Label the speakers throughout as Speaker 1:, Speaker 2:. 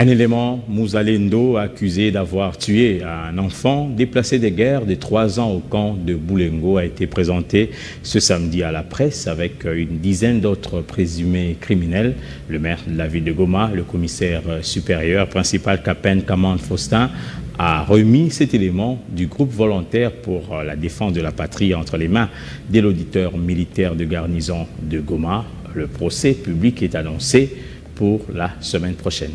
Speaker 1: Un élément Mouzalendo accusé d'avoir tué un enfant déplacé des guerres de 3 ans au camp de Boulengo a été présenté ce samedi à la presse avec une dizaine d'autres présumés criminels. Le maire de la ville de Goma, le commissaire supérieur principal Capen Kamand Faustin, a remis cet élément du groupe volontaire pour la défense de la patrie entre les mains de l'auditeur militaire de garnison de Goma. Le procès public est annoncé pour la semaine prochaine.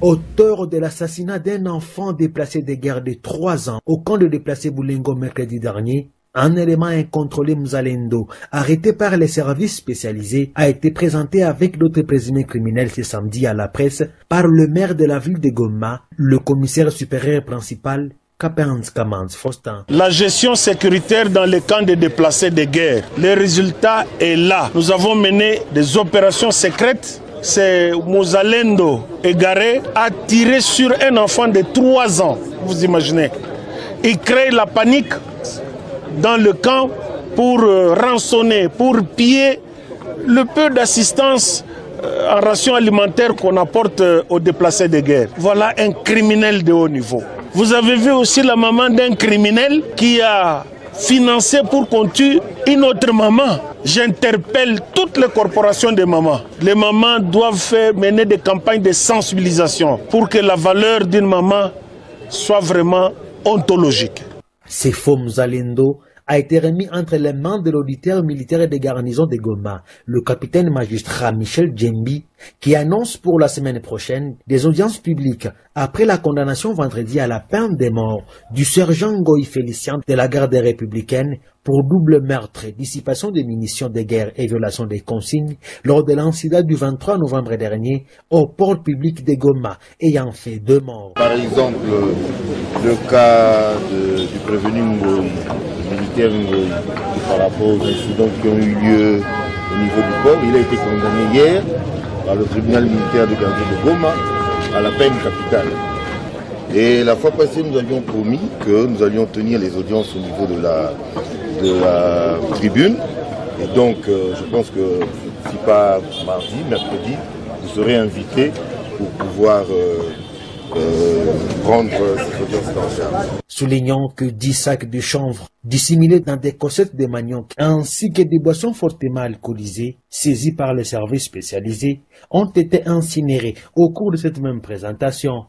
Speaker 2: Auteur de l'assassinat d'un enfant déplacé des guerres de 3 ans au camp de déplacés Boulengo mercredi dernier, un élément incontrôlé Mouzalendo, arrêté par les services spécialisés, a été présenté avec d'autres présumés criminels ce samedi à la presse par le maire de la ville de Goma, le commissaire supérieur principal, Capen Kamand Faustin.
Speaker 3: La gestion sécuritaire dans les camps de déplacés de guerre, le résultat est là. Nous avons mené des opérations secrètes. C'est Mouzalendo égaré a tiré sur un enfant de 3 ans, vous imaginez. Il crée la panique dans le camp pour rançonner, pour piller le peu d'assistance en ration alimentaire qu'on apporte aux déplacés de guerre. Voilà un criminel de haut niveau. Vous avez vu aussi la maman d'un criminel qui a financé pour qu'on tue une autre maman. J'interpelle toutes les corporations de mamans. Les mamans doivent mener des campagnes de sensibilisation pour que la valeur d'une maman soit vraiment ontologique.
Speaker 2: C'est faux. Mouzalendo a été remis entre les mains de l'auditeur militaire des garnisons de Goma, le capitaine magistrat Michel Djembi, qui annonce pour la semaine prochaine des audiences publiques après la condamnation vendredi à la peine de mort du sergent Ngoï Félicien de la garde républicaine pour double meurtre, dissipation de munitions de guerre et violation des consignes lors de l'incident du 23 novembre dernier au port public de Goma, ayant fait 2 morts.
Speaker 4: Par exemple, le cas du prévenu Ngoï, militaire Ngoï, par rapport aux incidents qui ont eu lieu au niveau du port, il a été condamné hier par le tribunal militaire de garde de Goma à la peine capitale. Et la fois passée, nous avions promis que nous allions tenir les audiences au niveau de la tribune. Et donc, je pense que si pas mardi, mercredi, vous serez invités pour pouvoir prendre ces audiences en charge.
Speaker 2: Soulignant que 10 sacs de chanvre dissimulés dans des cossettes de manioc ainsi que des boissons fortement alcoolisées saisies par les services spécialisés ont été incinérés au cours de cette même présentation.